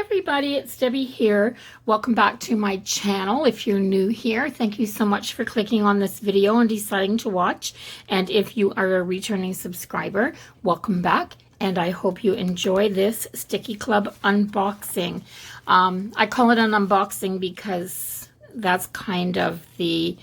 everybody, it's Debbie here. Welcome back to my channel. If you're new here, thank you so much for clicking on this video and deciding to watch. And if you are a returning subscriber, welcome back. And I hope you enjoy this Stickii Club unboxing. I call it an unboxing because that's kind of the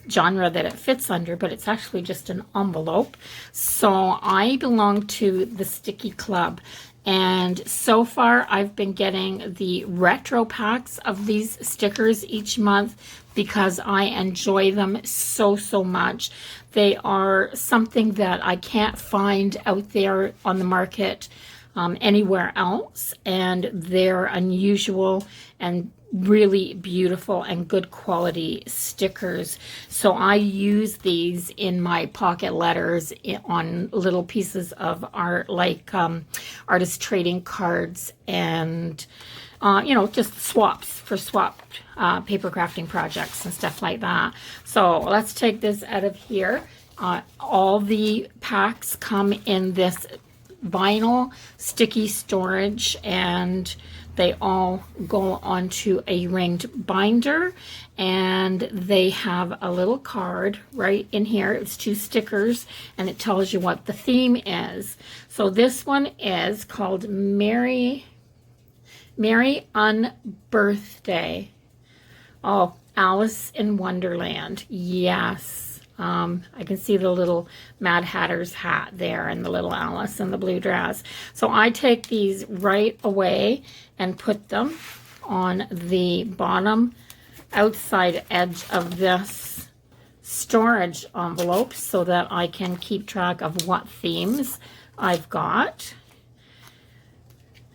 genre that it fits under, but it's actually just an envelope. So I belong to the Stickii Club. And so far, I've been getting the retro packs of these stickers each month because I enjoy them so much. They are something that I can't find out there on the market anywhere else. And they're unusual and really beautiful and good quality stickers. So I use these in my pocket letters on little pieces of art, like artist trading cards and you know, just swaps for swapped paper crafting projects and stuff like that. So let's take this out of here. All the packs come in this vinyl sticky storage, and they all go onto a ringed binder, and they have a little card right in here. It's 2 stickers, and it tells you what the theme is. So this one is called Merry Unbirthday. Oh, Alice in Wonderland. Yes. I can see the little Mad Hatter's hat there and the little Alice in the blue dress. So I take these right away and put them on the bottom outside edge of this storage envelope so that I can keep track of what themes I've got.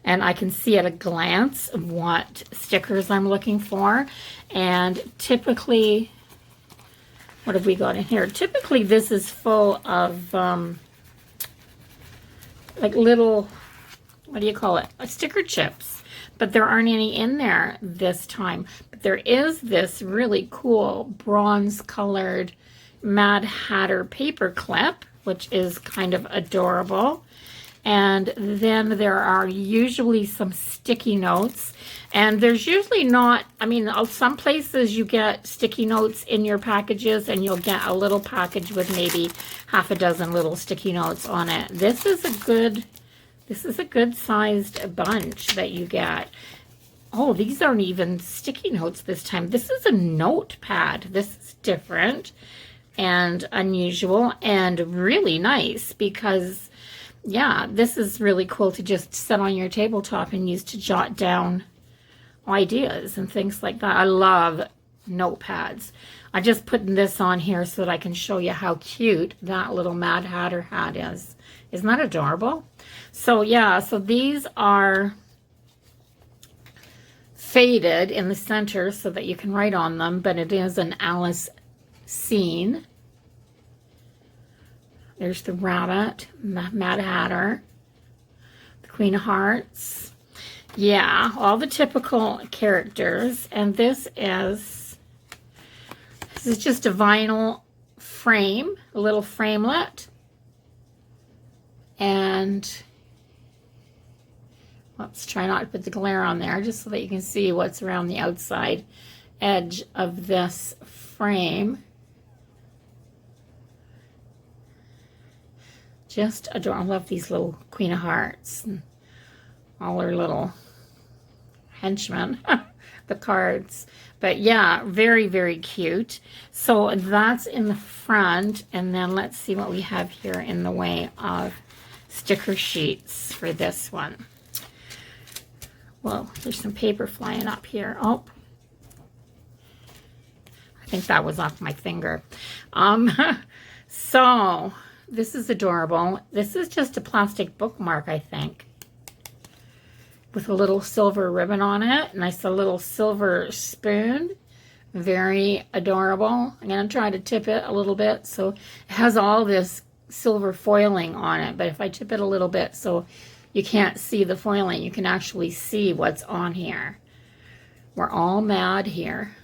And I can see at a glance what stickers I'm looking for. And typically, what have we got in here? Typically, this is full of like little, what do you call it? Sticker chips. But there aren't any in there this time. But there is this really cool bronze-colored Mad Hatter paper clip, which is kind of adorable. And then there are usually some sticky notes. And there's usually not, I mean, some places you get sticky notes in your packages, and you'll get a little package with maybe half a dozen little sticky notes on it. This is a good sized bunch that you get. Oh, these aren't even sticky notes this time. This is a notepad. This is different and unusual and really nice because, yeah, this is really cool to just set on your tabletop and use to jot down ideas and things like that. I love notepads. I just put this on here so that I can show you how cute that little Mad Hatter hat is. Isn't that adorable? So yeah, so these are faded in the center so that you can write on them, but it is an Alice scene. There's the rabbit, Mad Hatter, the Queen of Hearts. Yeah, all the typical characters. And this is just a vinyl frame, a little framelit. And let's try not to put the glare on there just so that you can see what's around the outside edge of this frame. Just adorable. I love these little Queen of Hearts and all her little henchmen, the cards. But yeah, very cute. So that's in the front, and then let's see what we have here in the way of sticker sheets for this one. Well, there's some paper flying up here. Oh, I think that was off my finger. So this is adorable. This is just a plastic bookmark, I think, with a little silver ribbon on it. Nice little silver spoon. Very adorable. I'm going to try to tip it a little bit. So it has all this silver foiling on it. But if I tip it a little bit so you can't see the foiling, you can actually see what's on here. We're all mad here.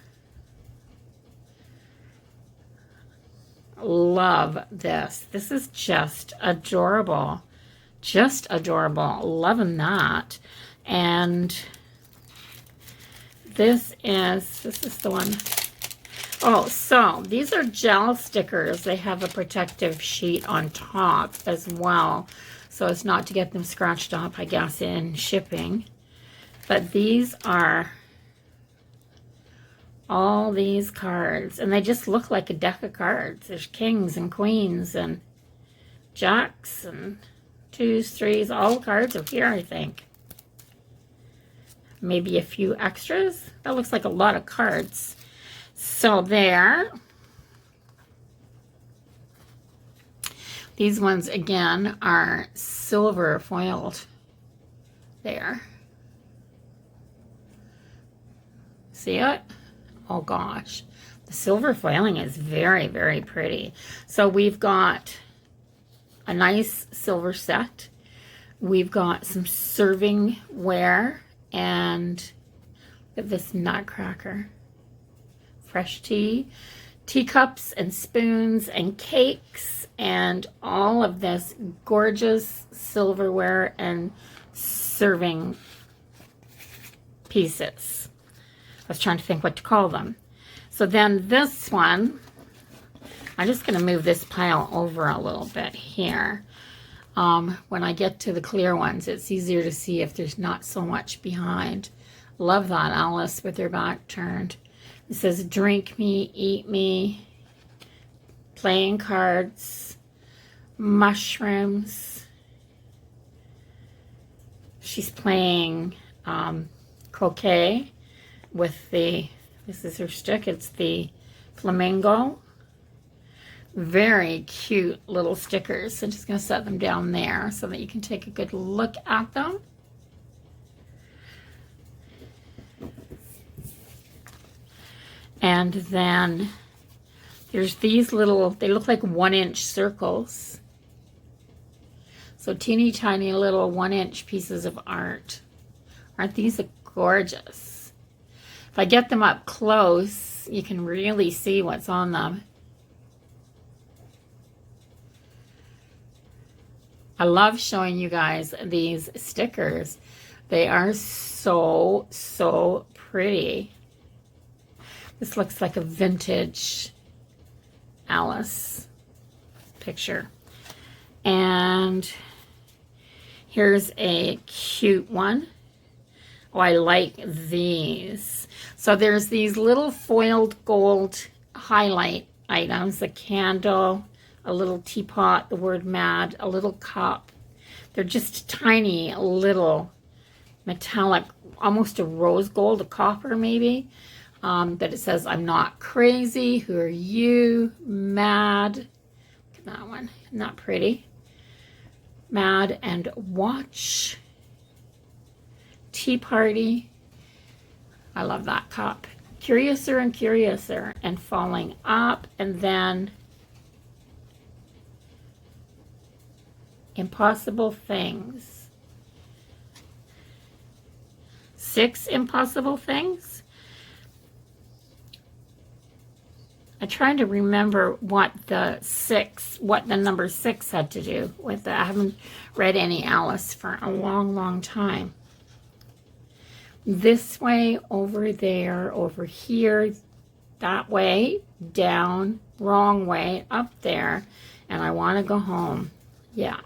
Love this. This is just adorable. Just adorable. Loving that. And this is the one. Oh, so these are gel stickers. They have a protective sheet on top as well, so as not to get them scratched up, I guess, in shipping. But these are all these cards, and they just look like a deck of cards. There's kings and queens and jacks and twos, threes. All the cards are here, I think. Maybe a few extras. That looks like a lot of cards. So there. These ones, again, are silver foiled. There. See it? Oh gosh. The silver foiling is very, very pretty. So we've got a nice silver set. We've got some serving ware, and look at this nutcracker. Fresh tea, teacups and spoons and cakes, and all of this gorgeous silverware and serving pieces. I was trying to think what to call them. So then this one, I'm just going to move this pile over a little bit here. When I get to the clear ones, it's easier to see if there's not so much behind. Love that Alice with her back turned. It says, drink me, eat me, playing cards, mushrooms. She's playing croquet with this is her stick, it's the flamingo. Very cute little stickers. So I'm just going to set them down there so that you can take a good look at them. And then there's these little, they look like 1-inch circles. So teeny tiny little 1-inch pieces of art. Aren't these gorgeous? If I get them up close, you can really see what's on them. I love showing you guys these stickers. They are so, so pretty. This looks like a vintage Alice picture. And here's a cute one. Oh, I like these. So there's these little foiled gold highlight items, a candle, a little teapot, the word mad, a little cup. They're just tiny little metallic, almost a rose gold, a copper maybe. But it says, I'm not crazy. Who are you? Mad. Look at that one. Not pretty. Mad and watch. Tea party. I love that cup. Curiouser and curiouser and falling up, and then impossible things. 6 impossible things. I'm trying to remember what the number 6 had to do with it. I haven't read any Alice for a long, long time. This way, over there, over here, that way, down, wrong way, up there, and I want to go home. Yeah.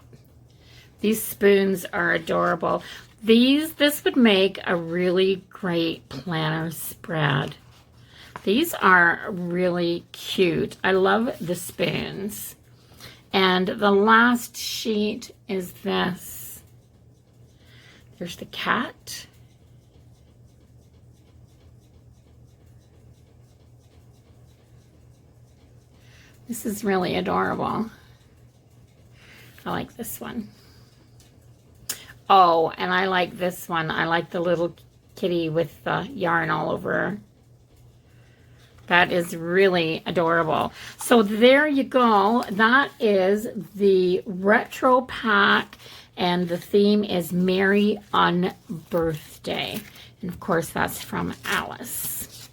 These spoons are adorable. This would make a really great planner spread. These are really cute. I love the spoons. And the last sheet is this. There's the cat. This is really adorable. I like this one. Oh, and I like this one. I like the little kitty with the yarn all over her. That is really adorable. So there you go. That is the retro pack, and the theme is Merry Unbirthday. And of course, that's from Alice.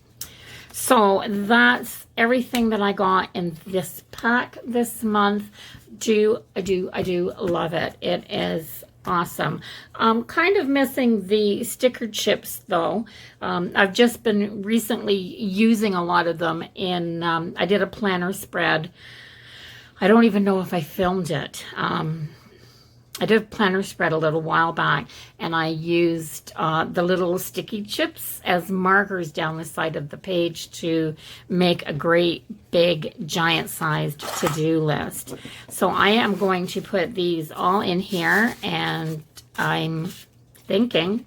So that's everything that I got in this pack this month. I do love it. It is Awesome. Kind of missing the sticker chips though. I've just been recently using a lot of them in, I did a planner spread. I don't even know if I filmed it. I did a planner spread a little while back, and I used the little sticky chips as markers down the side of the page to make a great big giant sized to-do list. So I am going to put these all in here, and I'm thinking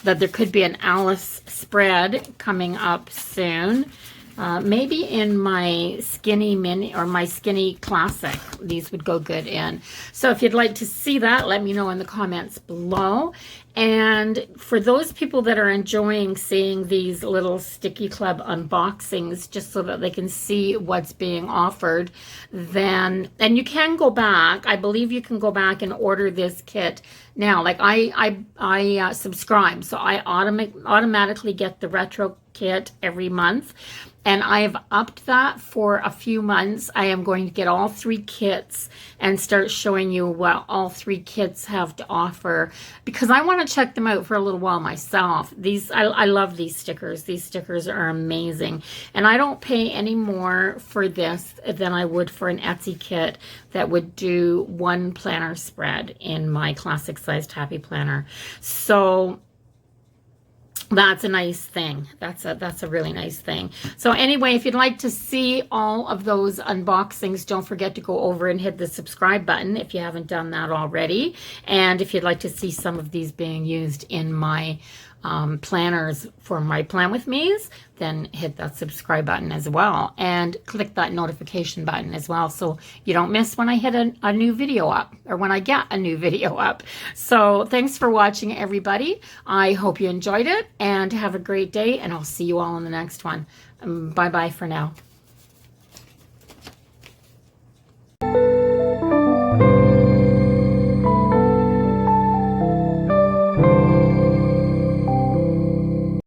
that there could be an Alice spread coming up soon. Maybe in my skinny mini or my skinny classic, these would go good in. So if you'd like to see that, let me know in the comments below. And for those people that are enjoying seeing these little Stickii Club unboxings, just so that they can see what's being offered, then, and you can go back, I believe you can go back and order this kit now. Like I subscribe, so I automatically get the retro kit every month, and I have upped that for a few months. I am going to get all 3 kits and start showing you what all 3 kits have to offer, because I want to check them out for a little while myself. These, I love these stickers. These stickers are amazing, and I don't pay any more for this than I would for an Etsy kit that would do 1 planner spread in my classic sized happy planner. So that's a nice thing. That's a really nice thing. So anyway, if you'd like to see all of those unboxings, don't forget to go over and hit the subscribe button if you haven't done that already. And if you'd like to see some of these being used in my planners for my Plan With Me's, then hit that subscribe button as well, and click that notification button as well, so you don't miss when I hit a new video up, or when I get a new video up. So thanks for watching, everybody. I hope you enjoyed it, and have a great day, and I'll see you all in the next one. Bye bye for now.